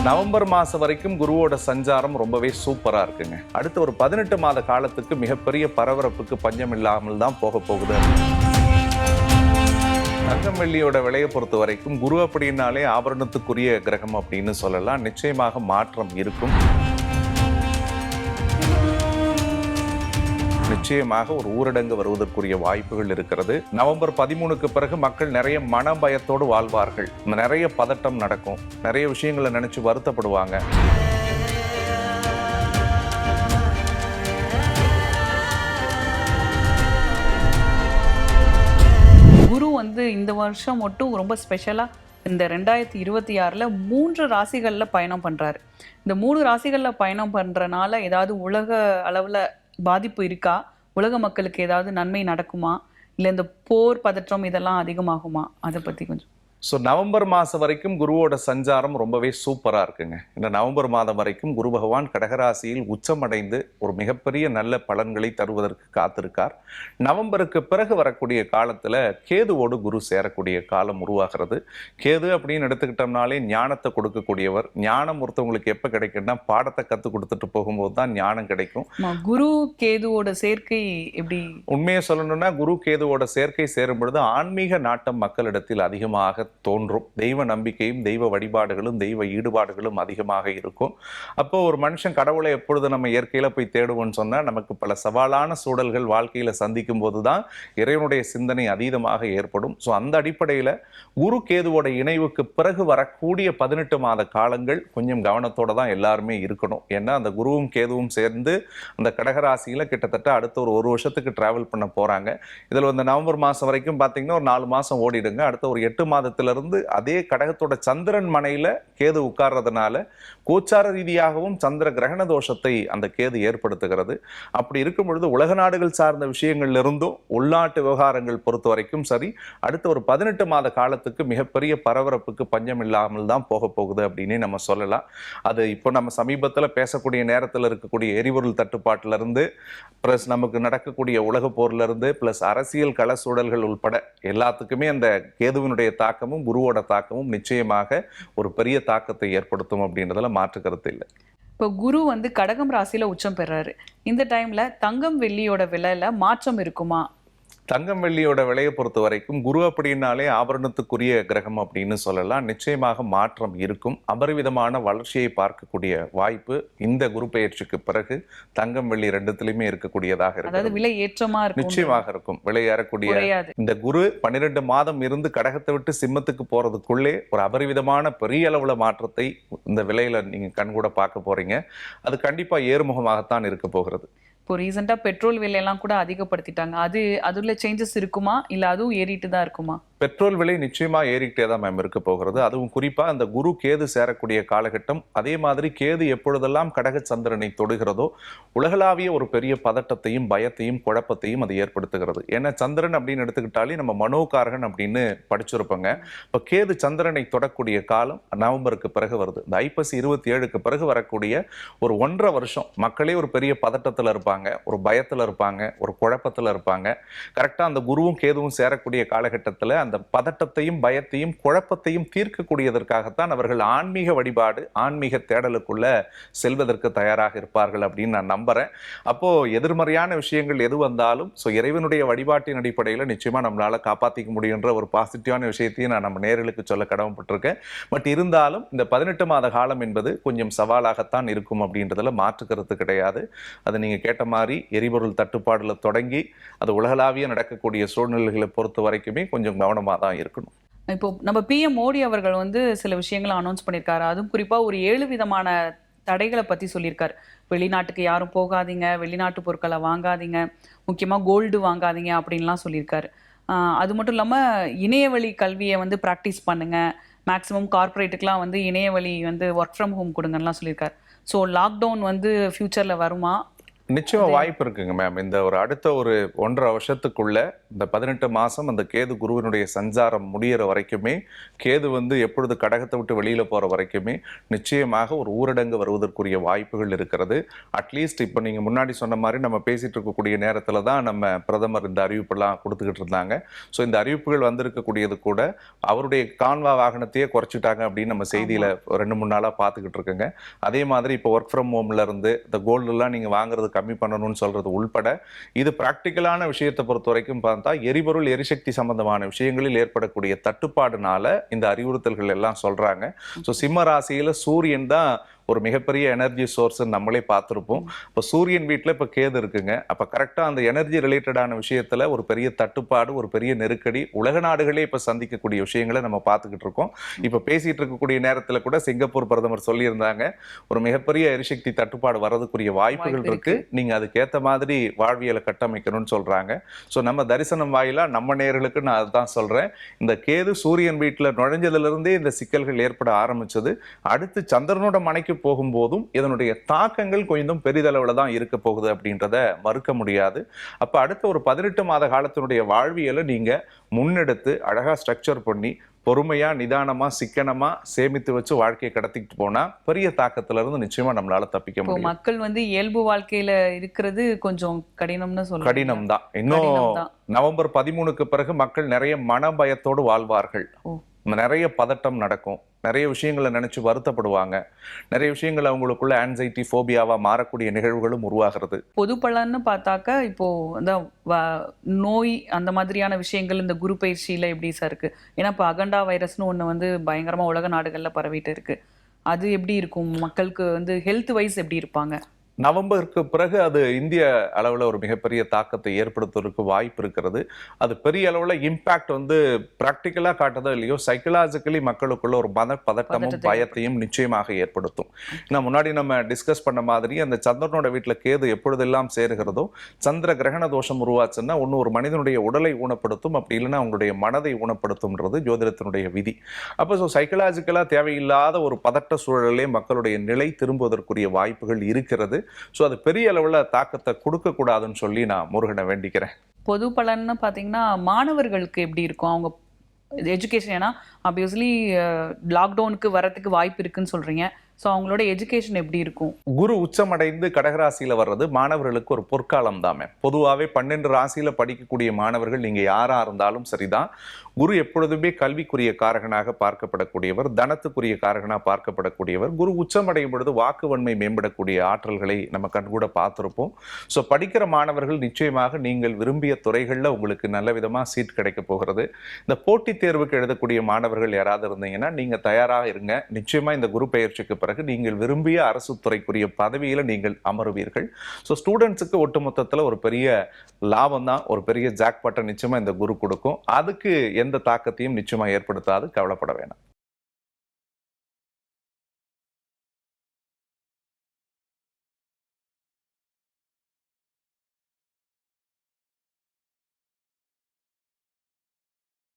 November மாதம் வரைக்கும் குருவோட சஞ்சாரம் ரொம்பவே சூப்பராக இருக்குங்க. அடுத்த ஒரு 18 மாத காலத்துக்கு மிகப்பெரிய பரபரப்புக்கு பஞ்சம் இல்லாமல் தான் போக போகுது. தங்கம் வெள்ளியோட விலையை பொறுத்த வரைக்கும் குரு அப்படின்னாலே ஆபரணத்துக்குரிய கிரகம் அப்படின்னு சொல்லலாம். நிச்சயமாக மாற்றம் இருக்கும். நிச்சயமாக ஒரு ஊரடங்கு வருவதற்குரிய வாய்ப்புகள் இருக்கிறது. நவம்பர் 13க்கு பிறகு மக்கள் நிறைய மன பயத்தோடு வாழ்வார்கள். நிறைய பதட்டம் நடக்கும். நிறைய விஷயங்களை நினைச்சு வருத்தப்படுவாங்க. குரு இந்த வருஷம் மட்டும் ரொம்ப ஸ்பெஷலாக இந்த 2026ல் 3 ராசிகளில் பயணம் பண்ணுறாரு. இந்த 3 ராசிகளில் பயணம் பண்ணுறனால ஏதாவது உலக அளவில் பாதிப்பு இருக்கா? உலக மக்களுக்கு ஏதாவது நன்மை நடக்குமா? இல்லை இந்த போர் பதற்றம் இதெல்லாம் அதிகமாகுமா? அதை பற்றி கொஞ்சம். நவம்பர் மாதம் வரைக்கும் குருவோட சஞ்சாரம் ரொம்பவே சூப்பராக இருக்குங்க. இந்த நவம்பர் மாதம் வரைக்கும் குரு பகவான் கடகராசியில் உச்சமடைந்து ஒரு மிகப்பெரிய நல்ல பலன்களை தருவதற்கு காத்திருக்கார். நவம்பருக்கு பிறகு வரக்கூடிய காலத்தில் கேதுவோடு குரு சேரக்கூடிய காலம் உருவாகிறது. கேது அப்படின்னு எடுத்துக்கிட்டோம்னாலே ஞானத்தை கொடுக்கக்கூடியவர். ஞானம் ஒருத்தவங்களுக்கு எப்போ கிடைக்கும்னா பாடத்தை கற்றுக் கொடுத்துட்டு போகும்போது தான் ஞானம் கிடைக்கும். குரு கேதுவோட சேர்க்கை எப்படி? உண்மையை சொல்லணும்னா குரு கேதுவோட சேர்க்கை சேரும் பொழுது ஆன்மீக நாட்டம் மக்களிடத்தில் அதிகமாக தோன்றும். தெய்வ நம்பிக்கையும் தெய்வ வழிபாடுகளும் தெய்வ ஈடுபாடுகளும் அதிகமாக இருக்கும். அப்போ ஒரு மனுஷன் கடவுளை எப்பொழுது நம்ம இயற்கையில போய் தேடுவோம்னு சொன்னா நமக்கு பல சவாலான சூழல்கள் வாழ்க்கையில சந்திக்கும் போதுதான் இறைவனுடைய சிந்தனை அதீதமாக ஏற்படும். அந்த அடிப்படையில குரு கேதுவோட இணைவுக்கு பிறகு வரக்கூடிய 18 மாத காலங்கள் கொஞ்சம் கவனத்தோட தான் எல்லாருமே இருக்கணும். ஏன்னா அந்த குருவும் கேதுவும் சேர்ந்து அந்த கடகராசியில கிட்டத்தட்ட அடுத்த ஒரு வருஷத்துக்கு டிராவல் பண்ண போறாங்க. இதுல இந்த நவம்பர் மாசம் வரைக்கும் பாத்தீங்கன்னா ஒரு 4 மாசம் ஓடிடுங்க. அடுத்த ஒரு 8 மாதத்துல இருந்து அதே கடகத்தோட சந்திரன் மனையில கேது உட்கார்றதுனால கோச்சார ரீதியாகவும் சந்திர கிரகண தோஷத்தை அந்த கேது ஏற்படுத்துகிறது. அப்படி இருக்கும் பொழுது உலக நாடுகள் சார்ந்த விஷயங்கள்ல இருந்தும் உள்நாட்டு விவகாரங்கள் பொறுத்த வரைக்கும் சரி, அடுத்த ஒரு 18 மாத காலத்துக்கு மிகப்பெரிய பரபரப்புக்கு பஞ்சம் இல்லாமல் தான் போக போகுது அப்படின்னு நம்ம சொல்லலாம். அது இப்போ நம்ம சமீபத்தில் பேசக்கூடிய நேரத்தில் இருக்கக்கூடிய எரிபொருள் தட்டுப்பாட்டில இருந்து பிளஸ் நமக்கு நடக்கக்கூடிய உலக போர்ல இருந்து பிளஸ் அரசியல் கள சூழல்கள் உள்பட எல்லாத்துக்குமே அந்த கேதுவினுடைய தாக்கமும் குருவோட தாக்கமும் நிச்சயமாக ஒரு பெரிய தாக்கத்தை ஏற்படுத்தும் அப்படின்றதுல மாற்று கருத்து இல்லை. இப்போ குரு கடகம் ராசியில உச்சம் பெறாரு. இந்த டைம்ல தங்கம் வெள்ளியோட விலையில மாற்றம் இருக்குமா? தங்கம் வெள்ளியோட விலையை பொறுத்த வரைக்கும் குரு அப்படின்னாலே ஆபரணத்துக்குரிய கிரகம் அப்படின்னு சொல்லலாம். நிச்சயமாக மாற்றம் இருக்கும். அபரிவிதமான வளர்ச்சியை பார்க்கக்கூடிய வாய்ப்பு இந்த குரு பெயர்ச்சிக்கு பிறகு தங்கம் வெள்ளி ரெண்டுத்திலுமே இருக்கக்கூடியதாக இருக்கும். விலை ஏற்றமா இருக்கும். நிச்சயமாக இருக்கும். விலை ஏறக்கூடிய இந்த குரு 12 மாதம் இருந்து கடகத்தை விட்டு சிம்மத்துக்கு போறதுக்குள்ளே ஒரு அபரிவிதமான பெரிய அளவுல மாற்றத்தை இந்த விலையில நீங்க கண்கூட பார்க்க போறீங்க. அது கண்டிப்பா ஏறுமுகமாகத்தான் இருக்க போகிறது. இப்போ ரீசெண்டாக பெட்ரோல் விலையெல்லாம் கூட அதிகப்படுத்திட்டாங்க. அதுல சேஞ்சஸ் இருக்குமா? இல்லை அதுவும் ஏறிட்டு தான் இருக்குமா? பெட்ரோல் விலை நிச்சயமா ஏறிக்கிட்டே தான் மேம் இருக்க போகிறது. அதுவும் குறிப்பா அந்த குரு கேது சேரக்கூடிய காலகட்டம். அதே மாதிரி கேது எப்பொழுதெல்லாம் கடக சந்திரனை தொடுகிறதோ உலகளாவிய ஒரு பெரிய பதட்டத்தையும் பயத்தையும் குழப்பத்தையும் அது ஏற்படுத்துகிறது. ஏன்னா சந்திரன் அப்படின்னு எடுத்துக்கிட்டாலே நம்ம மனோகாரகன் அப்படின்னு படிச்சிருப்போங்க. இப்போ கேது சந்திரனை தொடக்கூடிய காலம் நவம்பருக்கு பிறகு வருது. இந்த ஐப்பசி 27க்கு பிறகு வரக்கூடிய ஒரு 1.5 வருஷம் மக்களே ஒரு பெரிய பதட்டத்தில் இருப்பாங்க, ஒரு பயத்தில் இருப்பாங்க, ஒரு குழப்பத்தில் இருப்பாங்க. கரெக்டாக அந்த குருவும் கேதுவும் சேரக்கூடிய காலகட்டத்தில் அந்த பதட்டத்தையும் பயத்தையும் குழப்பத்தையும் தீர்க்கக்கூடியதற்காகத்தான் அவர்கள் ஆன்மீக வழிபாடு ஆன்மீக தேடலுக்குள்ள செல்வதற்கு தயாராக இருப்பார்கள் அப்படின்னு நான் நம்புறேன். அப்போ எதிர்மறையான விஷயங்கள் எது வந்தாலும் இறைவனுடைய வழிபாட்டின் அடிப்படையில் நிச்சயமா நம்மளால காப்பாற்றிக்க முடியுன்ற ஒரு பாசிட்டிவான விஷயத்தையும் நான் நம்ம நேர்களுக்கு சொல்ல கடமைப்பட்டிருக்கேன். பட் இருந்தாலும் இந்த 18 மாத காலம் என்பது கொஞ்சம் சவாலாகத்தான் இருக்கும் அப்படின்றதுல மாற்று கருத்து கிடையாது. அது நீங்க கேட்ட மாதிரி எரிபொருள் தட்டுப்பாடுல தொடங்கி அது உலகளாவிய நடக்கக்கூடிய சூழ்நிலைகளை பொறுத்த வரைக்குமே கொஞ்சம் கவனமாக தான் இருக்கணும். இப்போ நம்ம பிஎம் மோடி அவர்கள் சில விஷயங்களை அனௌன்ஸ் பண்ணியிருக்காரு. அதுவும் குறிப்பாக ஒரு 7 விதமான தடைகளை பற்றி சொல்லியிருக்காரு. வெளிநாட்டுக்கு யாரும் போகாதீங்க, வெளிநாட்டு பொருட்களை வாங்காதீங்க, முக்கியமாக கோல்டு வாங்காதீங்க அப்படின்லாம் சொல்லியிருக்காரு. அது மட்டும் இல்லாமல் இணையவழி கல்வியை ப்ராக்டிஸ் பண்ணுங்க, மேக்ஸிமம் கார்பரேட்டுக்கெலாம் இணையவழி ஒர்க் ஃப்ரம் ஹோம் கொடுங்கலாம் சொல்லியிருக்காரு. ஸோ லாக்டவுன் ஃப்யூச்சரில் வருமா? நிச்சயமா வாய்ப்பு இருக்குங்க மேம். இந்த ஒரு அடுத்த ஒரு 1.5 வருஷத்துக்குள்ள இந்த 18 மாசம் அந்த கேது குருவினுடைய சஞ்சாரம் முடியிற வரைக்குமே, கேது வந்து எப்பொழுது கடகத்தை விட்டு வெளியில போற வரைக்குமே நிச்சயமாக ஒரு ஊரடங்கு வருவதற்குரிய வாய்ப்புகள் இருக்கிறது. அட்லீஸ்ட் இப்ப நீங்க முன்னாடி சொன்ன மாதிரி நம்ம பேசிட்டு இருக்கக்கூடிய நேரத்துல தான் நம்ம பிரதமர் இந்த அறிவிப்பெல்லாம் கொடுத்துக்கிட்டு இருந்தாங்க. ஸோ இந்த அறிவிப்புகள் வந்திருக்கக்கூடியது கூட அவருடைய கான்வா வாகனத்தையே குறைச்சிட்டாங்க அப்படின்னு நம்ம செய்தியில 2-3 நாளா பார்த்துக்கிட்டு இருக்குங்க. அதே மாதிரி இப்போ ஒர்க் ஃப்ரம் ஹோம்ல இருந்து இந்த கோல்டு எல்லாம் நீங்க வாங்குறது கம்மி பண்ணணும்னு சொல்றது உள்பட இது பிராக்டிக்கலான விஷயத்தை பொறுத்த வரைக்கும் பார்த்தா எரிபொருள் எரிசக்தி சம்பந்தமான விஷயங்களில் ஏற்படக்கூடிய தட்டுப்பாடுனால இந்த அறிவுறுத்தல்கள் எல்லாம் சொல்றாங்க. ஸோ சிம்ம ராசியில சூரியன் தான் ஒரு மிகப்பெரிய எனர்ஜி சோர்ஸ் நம்மளே பார்த்துருப்போம். இப்போ சூரியன் வீட்டில் இப்போ கேது இருக்குங்க. அப்போ கரெக்டாக அந்த எனர்ஜி ரிலேட்டடான விஷயத்துல ஒரு பெரிய தட்டுப்பாடு, ஒரு பெரிய நெருக்கடி உலக நாடுகளே இப்போ சந்திக்கக்கூடிய விஷயங்களை நம்ம பார்த்துக்கிட்டு இருக்கோம். இப்போ பேசிட்டு இருக்கக்கூடிய நேரத்தில் கூட சிங்கப்பூர் பிரதமர் சொல்லியிருந்தாங்க, ஒரு மிகப்பெரிய எரிசக்தி தட்டுப்பாடு வர்றதுக்குரிய வாய்ப்புகள் இருக்கு, நீங்க அதுக்கேற்ற மாதிரி வாழ்வியலை கட்டமைக்கணும்னு சொல்றாங்க. ஸோ நம்ம தரிசனம் வாயிலா நம்ம நேயர்களுக்கு நான் அதுதான் சொல்றேன். இந்த கேது சூரியன் வீட்டில் நுழைஞ்சதுல இருந்தே இந்த சிக்கல்கள் ஏற்பட ஆரம்பிச்சது. அடுத்து சந்திரனோட மனைக்கு போகும்போதும் இதனுடைய தாக்கங்கள் கொஞ்சம் பெரிதளவுல தான் இருக்க போகுது அப்படின்றத மறுக்க முடியாது. அப்ப அடுத்த ஒரு 18 மாத காலத்தினுடைய வாழ்வியலை நீங்க முன்னெடுத்து அழகா ஸ்ட்ரக்சர் பண்ணி பொறுமையா நிதானமா சிக்கனமா சேமித்து வச்சு வாழ்க்கையை கடத்திட்டு போனா பெரிய தாக்கத்துல இருந்து நிச்சயமா நம்மளால தப்பிக்க முடியும். மக்கள் வந்து இயல்பு வாழ்க்கையில இருக்கிறது கொஞ்சம் கடினம்னு சொல்லுவாங்க. கடினம் தான். இன்னும் நவம்பர் 13க்கு பிறகு மக்கள் நிறைய மன பயத்தோடு வாழ்வார்கள். நிறைய பதட்டம் நடக்கும், நிறைய விஷயங்களை நினைச்சு வருத்தப்படுவாங்க, நிறைய விஷயங்கள் அவங்களுக்குள்ள ஆன்சைட்டி ஃபோபியாவா மாறக்கூடிய நிகழ்வுகளும் உருவாகிறது. பொது பலன்னு பார்த்தாக்க இப்போ அந்த நோய் அந்த மாதிரியான விஷயங்கள் இந்த குரு பயிற்சியில எப்படி சார் இருக்கு? ஏன்னா இப்போ அகண்டா வைரஸ்னு ஒண்ணு வந்து பயங்கரமா உலக நாடுகள்ல பரவிட்டு இருக்கு. அது எப்படி இருக்கும்? மக்களுக்கு வந்து ஹெல்த் வைஸ் எப்படி இருப்பாங்க? நவம்பருக்கு பிறகு அது இந்திய அளவில் ஒரு மிகப்பெரிய தாக்கத்தை ஏற்படுத்துவதற்கு வாய்ப்பு இருக்கிறது. அது பெரிய அளவில் இம்பாக்ட் வந்து ப்ராக்டிக்கலாக காட்டுதோ இல்லையோ சைக்கலாஜிக்கலி மக்களுக்குள்ள ஒரு பதட்டமும் பயத்தையும் நிச்சயமாக ஏற்படுத்தும். ஏன்னா முன்னாடி நம்ம டிஸ்கஸ் பண்ண மாதிரி அந்த சந்திரனோட வீட்டில் கேது எப்பொழுதெல்லாம் சேருகிறதோ சந்திர கிரகண தோஷம் உருவாச்சுன்னா ஒன்று ஒரு மனிதனுடைய உடலை ஊனப்படுத்தும், அப்படி இல்லைன்னா அவங்களுடைய மனதை ஊனப்படுத்தும்ன்றது ஜோதிடத்தினுடைய விதி. அப்போ ஸோ சைக்கலாஜிக்கலாக தேவையில்லாத ஒரு பதட்ட சூழலே மக்களுடைய நிலை திரும்புவதற்குரிய வாய்ப்புகள் இருக்கிறது. ஸோ அது பெரிய அளவில் தாக்கத்தை கொடுக்க கூடாதுன்னு சொல்லி நான் முருகனை வேண்டிக்கிறேன். பொது பலன்னு பார்த்தீங்கன்னா மாணவர்களுக்கு எப்படி இருக்கும்? அவங்க எஜுகேஷன், ஏன்னா ஆப்வியஸ்லி லாக்டவுனுக்கு வரதுக்கு வாய்ப்பு இருக்குன்னு சொல்றீங்க. ஸோ அவங்களோட எஜுகேஷன் எப்படி இருக்கும்? குரு உச்சமடைந்து கடகராசியில வர்றது மாணவர்களுக்கு ஒரு பொற்காலம் தாமே. பொதுவாகவே 12 ராசியில படிக்கக்கூடிய மாணவர்கள் நீங்க யாரா இருந்தாலும் சரிதான், குரு எப்பொழுதுமே கல்விக்குரிய காரகனாக பார்க்கப்படக்கூடியவர், தனத்துக்குரிய காரகனாக பார்க்கப்படக்கூடியவர். குரு உச்சமடையும் பொழுது வாக்குவன்மை மேம்படக்கூடிய ஆற்றல்களை நம்ம கண்கூட பார்த்துருப்போம். ஸோ படிக்கிற மாணவர்கள் நிச்சயமாக நீங்கள் விரும்பிய துறைகளில் உங்களுக்கு நல்ல விதமாக சீட் கிடைக்க போகிறது. இந்த போட்டித் தேர்வுக்கு எழுதக்கூடிய மாணவர்கள் யாராவது இருந்தீங்கன்னா நீங்க தயாராக இருங்க. நிச்சயமா இந்த குரு பெயர்ச்சிக்கு பிறகு நீங்கள் விரும்பிய அரசு துறைக்குரிய பதவியில நீங்கள் அமருவீர்கள். ஸோ ஸ்டூடெண்ட்ஸுக்கு ஒட்டுமொத்தத்தில் ஒரு பெரிய லாபம் தான், ஒரு பெரிய ஜாக்பாட்டை நிச்சயமா இந்த குரு கொடுக்கும். அதுக்கு எந்த தாக்கத்தையும் நிச்சயமா ஏற்படுத்தாது, கவலைப்பட வேணாம்.